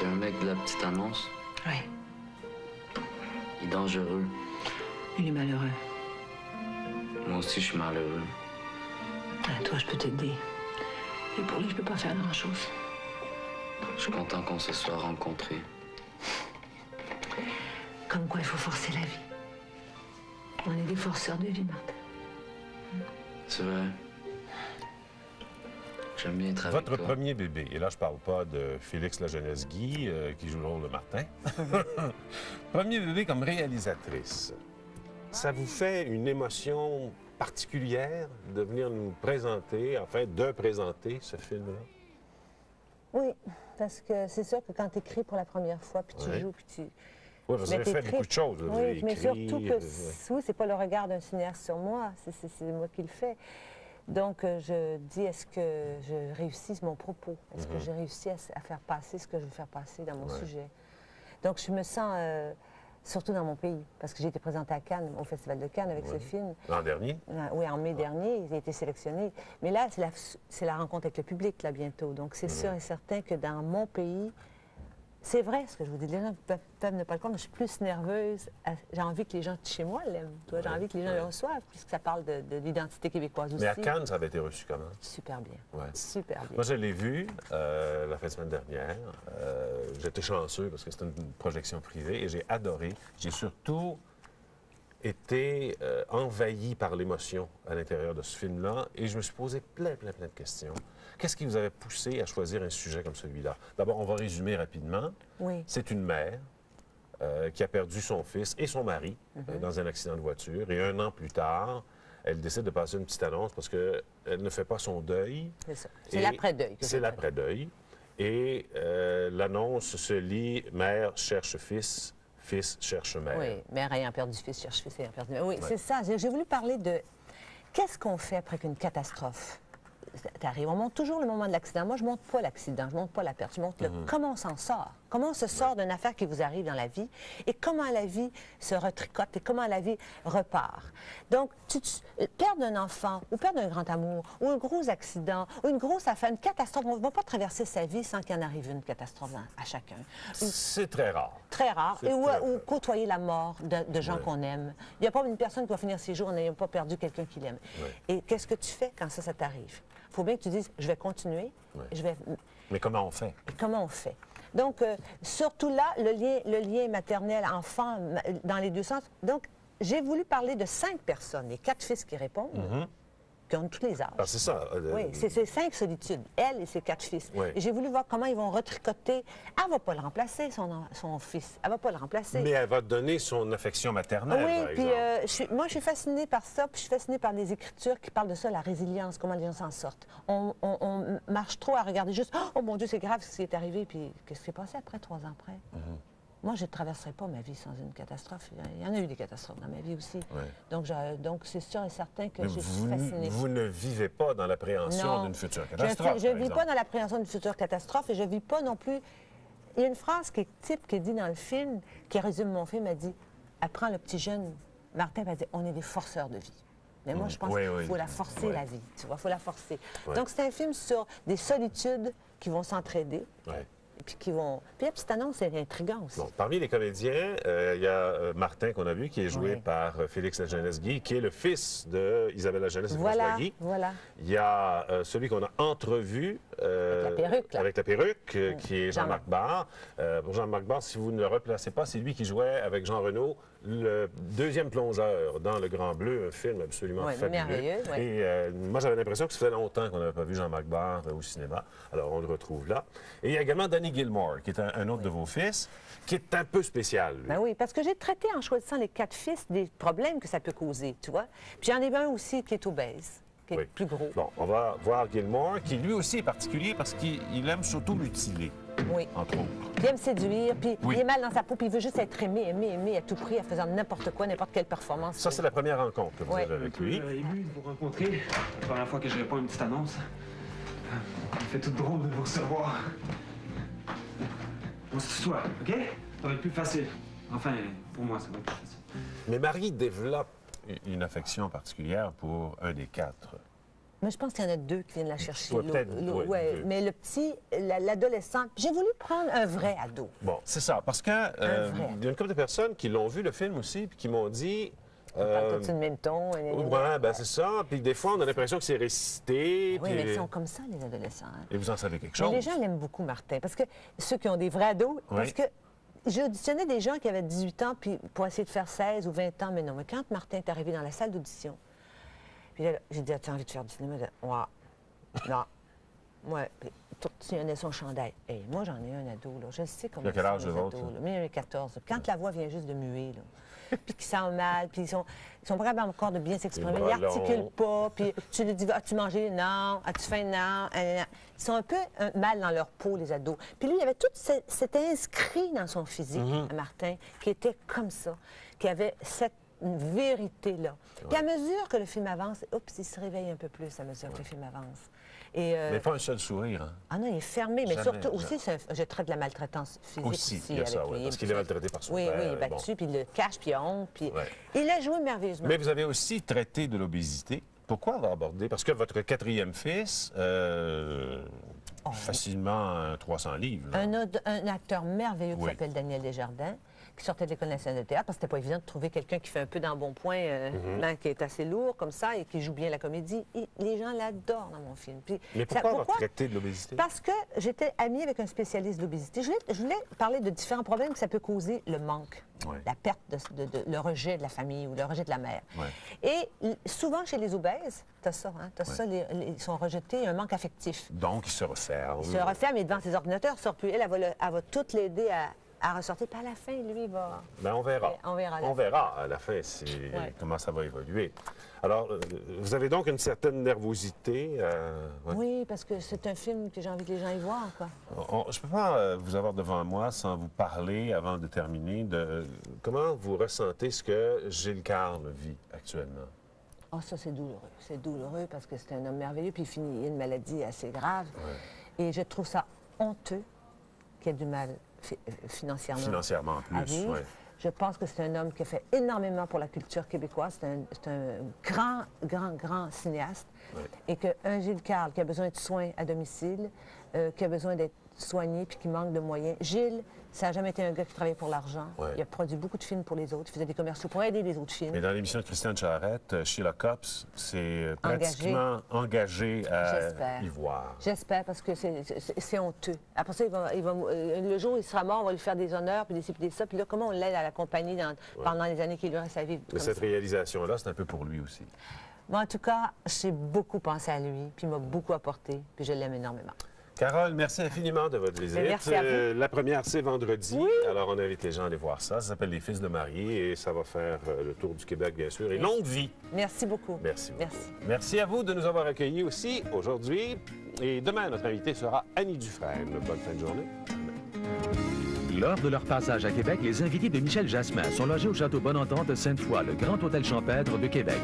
C'est un mec de la petite annonce? Oui. Il est dangereux. Il est malheureux. Moi aussi, je suis malheureux. Ah, toi, je peux t'aider. Et pour lui, je peux pas faire grand-chose. Je suis content qu'on se soit rencontrés. Comme quoi, il faut forcer la vie. On est des forceurs de vie, Martin. C'est vrai. J'aime bien être avec Votre toi. premier bébé, et là je parle pas de Félix Lajeunesse-Guy, qui joue le rôle de Martin. Premier bébé comme réalisatrice. Ça vous fait une émotion particulière de venir nous présenter, enfin de présenter ce film-là? Oui, parce que c'est sûr que quand tu écris pour la première fois, puis tu Ouais. joues, puis tu... Oui, vous avez fait beaucoup de choses. Là. Vous avez Oui, mais écrit, surtout que, oui, c'est pas le regard d'un cinéaste sur moi, c'est moi qui le fais. Donc, je dis, est-ce que je réussis mon propos? Est-ce que j'ai réussi à faire passer ce que je veux faire passer dans mon sujet? Donc, je me sens, surtout dans mon pays, parce que j'ai été présentée à Cannes, au Festival de Cannes avec ce film. L'an dernier? Oui, en mai dernier, il a été sélectionné. Mais là, c'est la rencontre avec le public, là, bientôt. Donc, c'est sûr et certain que dans mon pays, c'est vrai ce que je vous dis. Les gens peuvent ne pas le comprendre. Je suis plus nerveuse. J'ai envie que les gens de chez moi l'aiment. J'ai envie que les gens le reçoivent, puisque ça parle de l'identité québécoise aussi. Mais à Cannes, ça avait été reçu comment? Super bien. Ouais. Super bien. Moi, je l'ai vu la fin de semaine dernière. J'étais chanceux parce que c'était une projection privée et j'ai adoré. J'ai surtout été envahi par l'émotion à l'intérieur de ce film-là et je me suis posé plein de questions. Qu'est-ce qui vous avait poussé à choisir un sujet comme celui-là? D'abord, on va résumer rapidement. Oui. C'est une mère qui a perdu son fils et son mari dans un accident de voiture. Et 1 an plus tard, elle décide de passer une petite annonce parce qu'elle ne fait pas son deuil. C'est ça. C'est l'après-deuil. C'est l'après-deuil. Et l'annonce se lit « Mère cherche fils, fils cherche mère ». Oui, mère ayant perdu fils cherche fils ayant perdu mère. Oui, c'est ça. J'ai voulu parler de qu'est-ce qu'on fait après qu'une catastrophe t'arrive. On montre toujours le moment de l'accident. Moi, je ne montre pas l'accident, je ne montre pas la perte. Je montre comment on s'en sort. Comment on se sort d'une affaire qui vous arrive dans la vie et comment la vie se retricote et comment la vie repart. Donc, perdre un enfant ou perdre un grand amour ou un gros accident ou une grosse affaire, une catastrophe, on ne va pas traverser sa vie sans qu'il en arrive une catastrophe à chacun. C'est très rare. Très rare. Ou côtoyer la mort de gens qu'on aime. Il n'y a pas une personne qui va finir ses jours en n'ayant pas perdu quelqu'un qu'il aime. Et qu'est-ce que tu fais quand ça t'arrive? Il faut bien que tu dises, je vais continuer. Je vais... Mais comment on fait? Comment on fait? Donc, surtout là, le lien maternel-enfant dans les deux sens. Donc, j'ai voulu parler de 5 personnes, les 4 fils qui répondent, qui ont tous les âges. Ah, c'est ça. Oui, c'est 5 solitudes, elle et ses 4 fils. Oui. Et j'ai voulu voir comment ils vont retricoter. Elle ne va pas le remplacer, son fils. Elle ne va pas le remplacer. Mais elle va donner son affection maternelle, oui, par puis exemple. moi, je suis fascinée par ça, puis je suis fascinée par des écritures qui parlent de ça, la résilience, comment les gens s'en sortent. On marche trop à regarder juste « Oh mon Dieu, c'est grave ce qui est arrivé », puis qu'est-ce qui s'est passé après, 3 ans après? Moi, je ne traverserai pas ma vie sans une catastrophe. Il y en a eu des catastrophes dans ma vie aussi. Donc, c'est sûr et certain que je suis fascinée. Vous ne vivez pas dans l'appréhension d'une future catastrophe, Je ne vis pas dans l'appréhension d'une future catastrophe et je ne vis pas non plus... Il y a une phrase qui est type qui est dit dans le film, qui résume mon film, elle dit « Apprends le petit jeune. » Martin va dire « On est des forceurs de vie. » Mais moi, je pense qu'il faut la forcer, la vie. Tu vois, il faut la forcer. Donc, c'est un film sur des solitudes qui vont s'entraider. Et puis qui vont... Puis la petite annonce, c'est intriguant aussi. Bon, parmi les comédiens, il y a Martin qu'on a vu, qui est joué par Félix Lajeunesse-Guy, qui est le fils d'Isabelle Lajeunesse et François Guy. Il y a celui qu'on a entrevu avec la perruque, qui est Jean-Marc Barre. Pour Jean-Marc Barre, si vous ne le replacez pas, c'est lui qui jouait avec Jean Renaud le 2e plongeur dans Le Grand Bleu, un film absolument fabuleux. Merveilleux, Et moi, j'avais l'impression que ça faisait longtemps qu'on n'avait pas vu Jean-Marc Barre au cinéma. Alors, on le retrouve là. Et il y a également Danny Gilmore, qui est un autre de vos fils, qui est un peu spécial, lui. Ben oui, parce que j'ai traité, en choisissant les 4 fils, des problèmes que ça peut causer, tu vois. Puis j'en ai un aussi qui est obèse, qui est plus gros. Bon, on va voir Gilmore, qui lui aussi est particulier parce qu'il aime s'auto-mutiler. Oui. Entre autres. Puis il aime séduire, puis il est mal dans sa peau, puis il veut juste être aimé à tout prix, en faisant n'importe quoi, n'importe quelle performance. Ça, c'est la première rencontre que vous avez avec lui. Ému de vous rencontrer. La première fois que je réponds à une petite annonce. Ça me fait tout drôle de vous recevoir. On se tutoie, OK? Ça va être plus facile. Enfin, pour moi, ça va être plus facile. Mais Marie développe une affection particulière pour un des 4 Mais je pense qu'il y en a 2 qui viennent la chercher. Ouais, peut-être, ouais, mais le petit, l'adolescent, j'ai voulu prendre un vrai ado. Bon, c'est ça, parce que il y a une couple de personnes qui l'ont vu, le film aussi, puis qui m'ont dit... On parle tous du même ton. Oui, ben c'est ça. Puis des fois, on a l'impression que c'est récité. Oui, puis... mais ils sont comme ça, les adolescents. Hein. Et vous en savez quelque chose? Mais les gens l'aiment beaucoup, Martin, parce que ceux qui ont des vrais ados, parce que j'ai auditionné des gens qui avaient 18 ans puis pour essayer de faire 16 ou 20 ans, mais non. Mais quand Martin est arrivé dans la salle d'audition, puis là, j'ai dit, as-tu envie de faire du cinéma? Ouais. Non. Ouais. Puis, tout sillonnait son chandail. Hey, moi, j'en ai un ado, là. Je sais comment quel âge, les autres? Moi, il y en a 14. Quand la voix vient juste de muer, là, puis qu'ils sentent mal, puis ils sont pas capables encore de bien s'exprimer, ils n'articulent pas, puis tu lui dis, as-tu mangé? Non. As-tu faim? Non. Ils sont un peu mal dans leur peau, les ados. Puis lui, il avait tout cet inscrit dans son physique, Martin, qui était comme ça, qui avait cette vérité-là. Puis à mesure que le film avance, oups, il se réveille un peu plus à mesure que le film avance. Et, mais pas un seul sourire. Hein? Ah non, il est fermé, mais surtout aussi, je traite de la maltraitance physique aussi il y a ça, parce qu'il est maltraité par son père. Oui, il est battu, puis il le cache, puis il a honte, puis il a joué merveilleusement. Mais vous avez aussi traité de l'obésité. Pourquoi avoir abordé? Parce que votre 4e fils, facilement 300 livres. Un acteur merveilleux qui s'appelle Daniel Desjardins, qui sortait de l'École nationale de théâtre, parce que c'était pas évident de trouver quelqu'un qui fait un peu d'embonpoint, qui est assez lourd comme ça et qui joue bien la comédie. Et les gens l'adorent dans mon film. Puis, mais pourquoi avoir traité de l'obésité? Parce que j'étais amie avec un spécialiste de l'obésité. Je voulais parler de différents problèmes que ça peut causer le manque, la perte, le rejet de la famille ou le rejet de la mère. Et souvent, chez les obèses, tu as ça, hein? Tu as ça, ils sont rejetés, un manque affectif. Donc, ils se referment. Ils se referment, mais devant ses ordinateurs, sort plus. Elle va tout l'aider à ressortir. Puis à la fin, lui, il va... Bien, on verra. On verra à la fin comment ça va évoluer. Alors, vous avez donc une certaine nervosité. Oui, parce que c'est un film que j'ai envie que les gens y voient, quoi. Je ne peux pas vous avoir devant moi sans vous parler, avant de terminer, de comment vous ressentez ce que Gilles Carle vit actuellement. Oh, ça, c'est douloureux. C'est douloureux parce que c'est un homme merveilleux, puis il finit une maladie assez grave. Et je trouve ça honteux qu'il ait du mal financièrement. Financièrement, en plus, à vivre. Je pense que c'est un homme qui a fait énormément pour la culture québécoise. C'est un grand cinéaste. Et qu'un Gilles Carle qui a besoin de soins à domicile, qui a besoin d'être soigné puis qui manque de moyens. Gilles, ça n'a jamais été un gars qui travaillait pour l'argent. Il a produit beaucoup de films pour les autres. Il faisait des commerciaux pour aider les autres films. Mais dans l'émission de Christiane Charette, Sheila Copps, c'est pratiquement engagé à y voir. J'espère, parce que c'est honteux. Après ça, le jour où il sera mort, on va lui faire des honneurs, puis des ça. Puis là, comment on l'aide à l'accompagner pendant les années qu'il lui reste à vivre? Mais cette réalisation-là, c'est un peu pour lui aussi. Bon, en tout cas, j'ai beaucoup pensé à lui, puis il m'a beaucoup apporté, puis je l'aime énormément. Carole, merci infiniment de votre visite. Merci à vous. La première, c'est vendredi. Oui. Alors, on invite les gens à aller voir ça. Ça s'appelle Les Fils de Marie et ça va faire le tour du Québec, bien sûr. Et longue vie. Merci beaucoup. Merci beaucoup. Merci à vous de nous avoir accueillis aussi aujourd'hui. Et demain, notre invité sera Annie Dufresne. Bonne fin de journée. Lors de leur passage à Québec, les invités de Michel Jasmin sont logés au Château Bonentente de Sainte-Foy, le grand hôtel champêtre de Québec.